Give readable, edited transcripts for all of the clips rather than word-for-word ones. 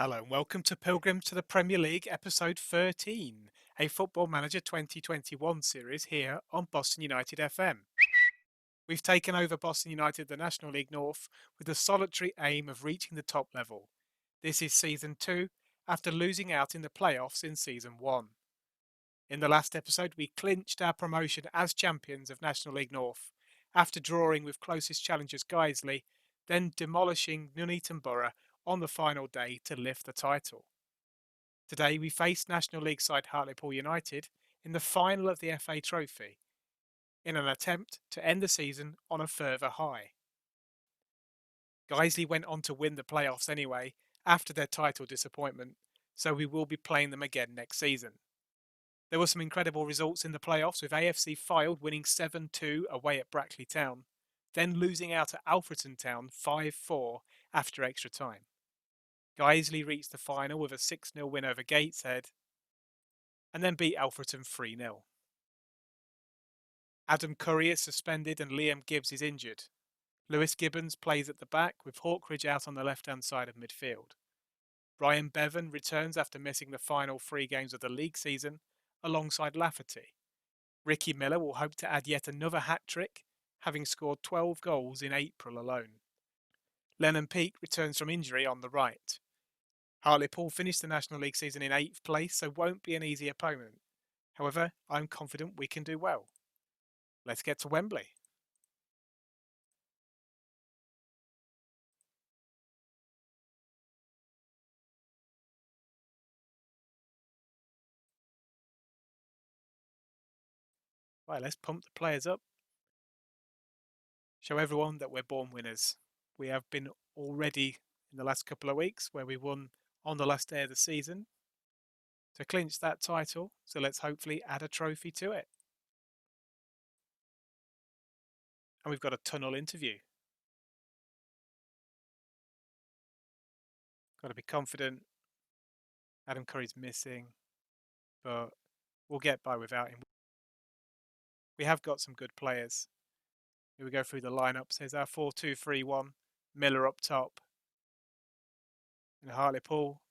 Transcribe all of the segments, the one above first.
Hello and welcome to Pilgrims to the Premier League episode 13, a Football Manager 2021 series here on Boston United FM. We've taken over Boston United, the National League North, with the solitary aim of reaching the top level. This is season 2, after losing out in the playoffs in season 1. In the last episode, we clinched our promotion as champions of National League North, after drawing with closest challengers Guiseley, then demolishing Nuneaton Borough on the final day to lift the title. Today we face National League side Hartlepool United in the final of the FA Trophy, in an attempt to end the season on a further high. Guiseley went on to win the playoffs anyway, after their title disappointment, so we will be playing them again next season. There were some incredible results in the playoffs, with AFC Fylde winning 7-2 away at Brackley Town, then losing out at Altrincham Town 5-4 after extra time. Guiseley reached the final with a 6-0 win over Gateshead, and then beat Altrincham 3-0. Adam Curry is suspended and Liam Gibbs is injured. Lewis Gibbons plays at the back, with Hawkridge out on the left-hand side of midfield. Ryan Bevan returns after missing the final 3 games of the league season, alongside Lafferty. Ricky Miller will hope to add yet another hat-trick, having scored 12 goals in April alone. Lennon Peake returns from injury on the right. Hartlepool finished the National League season in 8th place, so won't be an easy opponent. However, I'm confident we can do well. Let's get to Wembley. Right, let's pump the players up. Show everyone that we're born winners. We have been already in the last couple of weeks, where we won on the last day of the season to clinch that title, so let's hopefully add a trophy to it. And we've got a tunnel interview. Got to be confident. Adam Curry's missing, but we'll get by without him. We have got some good players. Here we go through the lineups. Here's our 4-2-3-1. Miller up top. And Hartlepool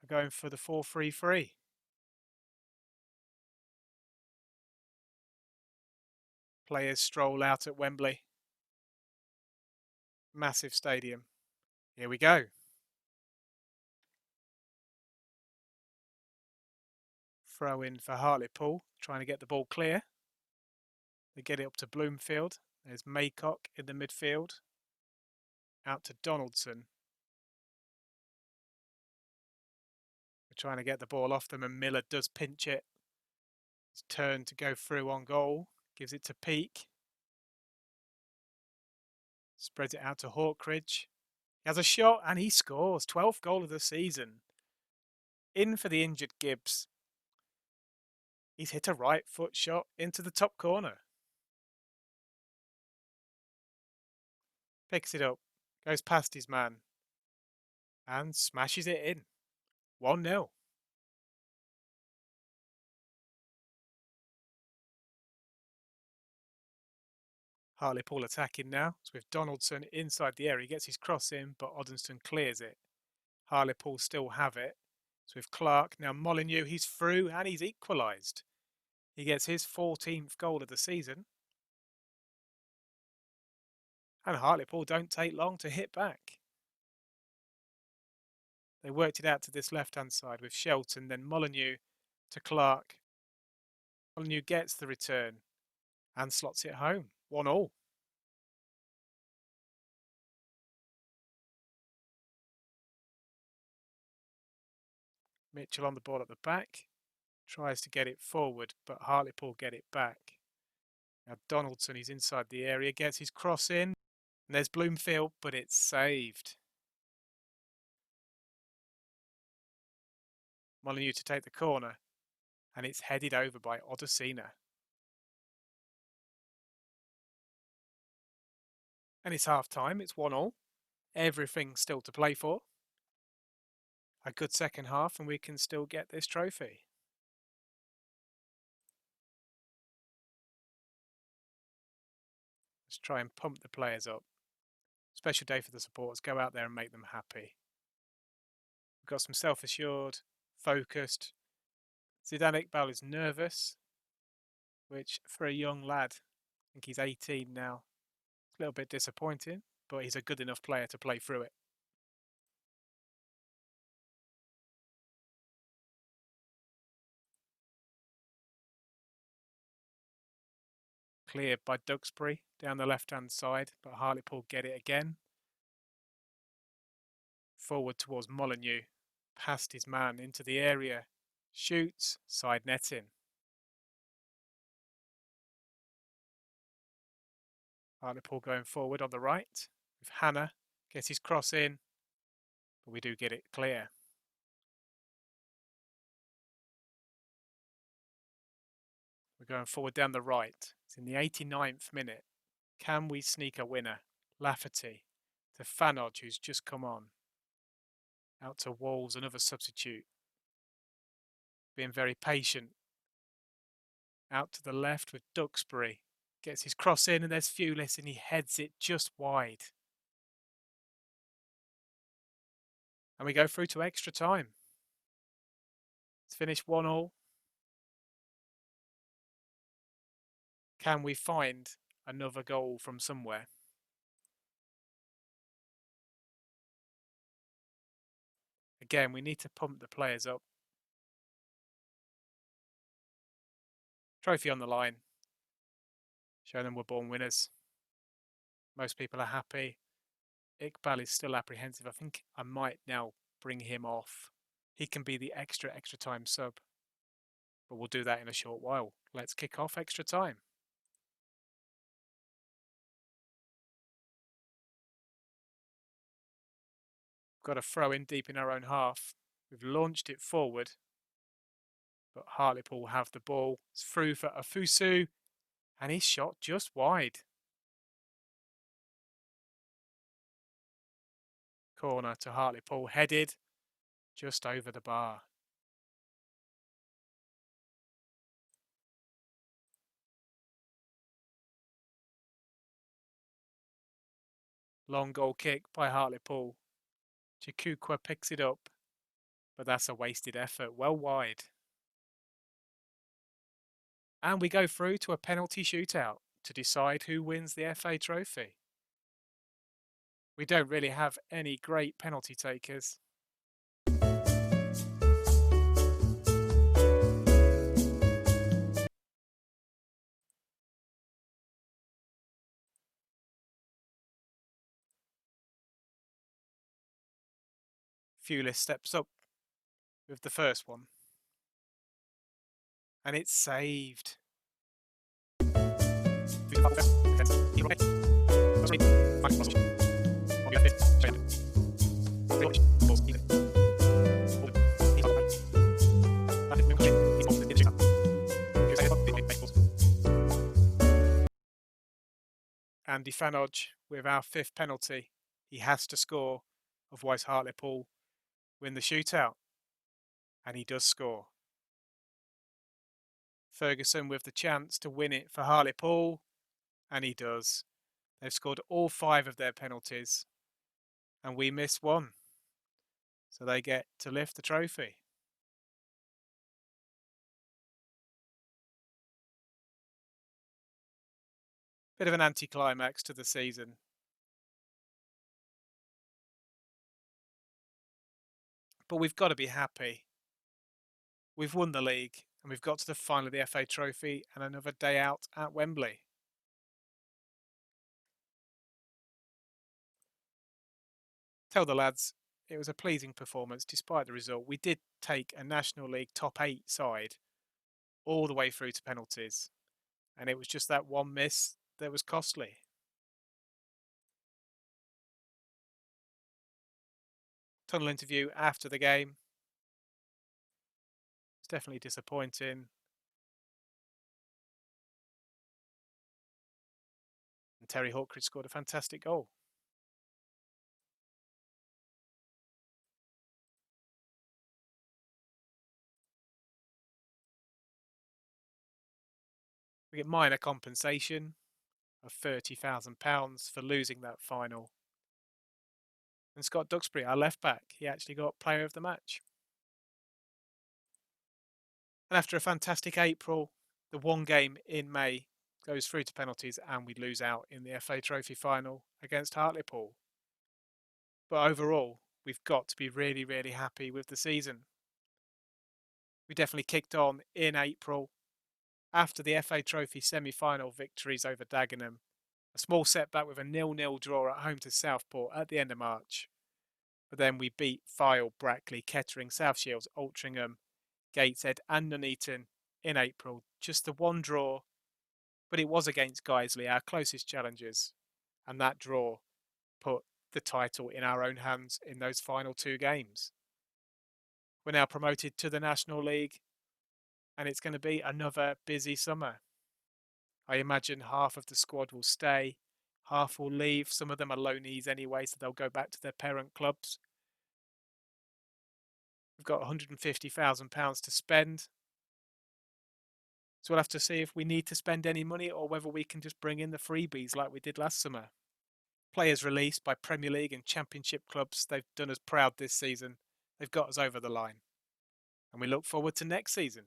are going for the 4-3-3. Players stroll out at Wembley. Massive stadium. Here we go. Throw in for Hartlepool, trying to get the ball clear. They get it up to Bloomfield. There's Maycock in the midfield. Out to Donaldson. We're trying to get the ball off them, and Miller does pinch it. His turn to go through on goal. Gives it to Peake. Spreads it out to Hawkridge. He has a shot and he scores. 12th goal of the season. In for the injured Gibbs. He's hit a right foot shot into the top corner. Picks it up. Goes past his man. And smashes it in. 1-0. Hartlepool attacking now. It's with Donaldson inside the area. He gets his cross in, but Oddenston clears it. Hartlepool still have it. It's with Clark. Now Molyneux, he's through and he's equalised. He gets his 14th goal of the season. And Hartlepool don't take long to hit back. They worked it out to this left-hand side with Shelton, then Molyneux to Clark. Molyneux gets the return and slots it home. 1-1. Mitchell on the ball at the back. Tries to get it forward, but Hartlepool get it back. Now Donaldson, he's inside the area, gets his cross in. And there's Bloomfield, but it's saved. Molyneux to take the corner. And it's headed over by Odesina. And it's half-time. It's 1-1. Everything still to play for. A good second half and we can still get this trophy. Let's try and pump the players up. Special day for the supporters. Go out there and make them happy. We've got some self-assured, focused. Zidane Iqbal is nervous, which for a young lad, I think he's 18 now, a little bit disappointing, but he's a good enough player to play through it. Cleared by Duxbury down the left-hand side, but Hartlepool get it again. Forward towards Molyneux, past his man into the area, shoots, side netting. Hartlepool going forward on the right, with Hannah, gets his cross in, but we do get it clear. We're going forward down the right. It's in the 89th minute. Can we sneak a winner? Lafferty to Fanodge, who's just come on. Out to Walls, another substitute. Being very patient. Out to the left with Duxbury. Gets his cross in and there's Fewlis and he heads it just wide. And we go through to extra time. It's finished 1-1. Can we find another goal from somewhere? Again, we need to pump the players up. Trophy on the line. Show them we're born winners. Most people are happy. Iqbal is still apprehensive. I think I might now bring him off. He can be the extra time sub. But we'll do that in a short while. Let's kick off extra time. Got a throw in deep in our own half. We've launched it forward. But Hartlepool have the ball. It's through for Afusu. And he's shot just wide. Corner to Hartlepool, headed just over the bar. Long goal kick by Hartlepool. Jakukwa picks it up, but that's a wasted effort, well wide. And we go through to a penalty shootout to decide who wins the FA Trophy. We don't really have any great penalty takers. Fewlis steps up with the first one. And it's saved. Andy Fanodge with our fifth penalty. He has to score, otherwise Hartlepool win the shootout. And he does score. Ferguson with the chance to win it for Hartlepool, and he does. They've scored all 5 of their penalties, and we miss one. So they get to lift the trophy. Bit of an anticlimax to the season. But we've got to be happy. We've won the league and we've got to the final of the FA Trophy and another day out at Wembley. Tell the lads it was a pleasing performance despite the result. We did take a National League top 8 side all the way through to penalties, and it was just that one miss that was costly. Tunnel interview after the game. It's definitely disappointing. And Terry Hawkridge scored a fantastic goal. We get minor compensation of £30,000 for losing that final. And Scott Duxbury, our left back, he actually got player of the match. And after a fantastic April, the one game in May goes through to penalties and we lose out in the FA Trophy final against Hartlepool. But overall, we've got to be really, really happy with the season. We definitely kicked on in April after the FA Trophy semi-final victories over Dagenham. A small setback with a 0-0 draw at home to Southport at the end of March. But then we beat Fyle, Brackley, Kettering, South Shields, Altrincham, Gateshead and Nuneaton in April. Just the one draw, but it was against Guiseley, our closest challengers. And that draw put the title in our own hands in those final two games. We're now promoted to the National League, and it's going to be another busy summer. I imagine half of the squad will stay, half will leave. Some of them are loanees anyway, so they'll go back to their parent clubs. We've got £150,000 to spend. So we'll have to see if we need to spend any money or whether we can just bring in the freebies like we did last summer. Players released by Premier League and Championship clubs, they've done us proud this season. They've got us over the line. And we look forward to next season.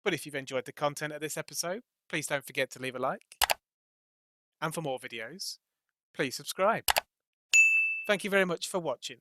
But if you've enjoyed the content of this episode, please don't forget to leave a like. And for more videos, please subscribe. Thank you very much for watching.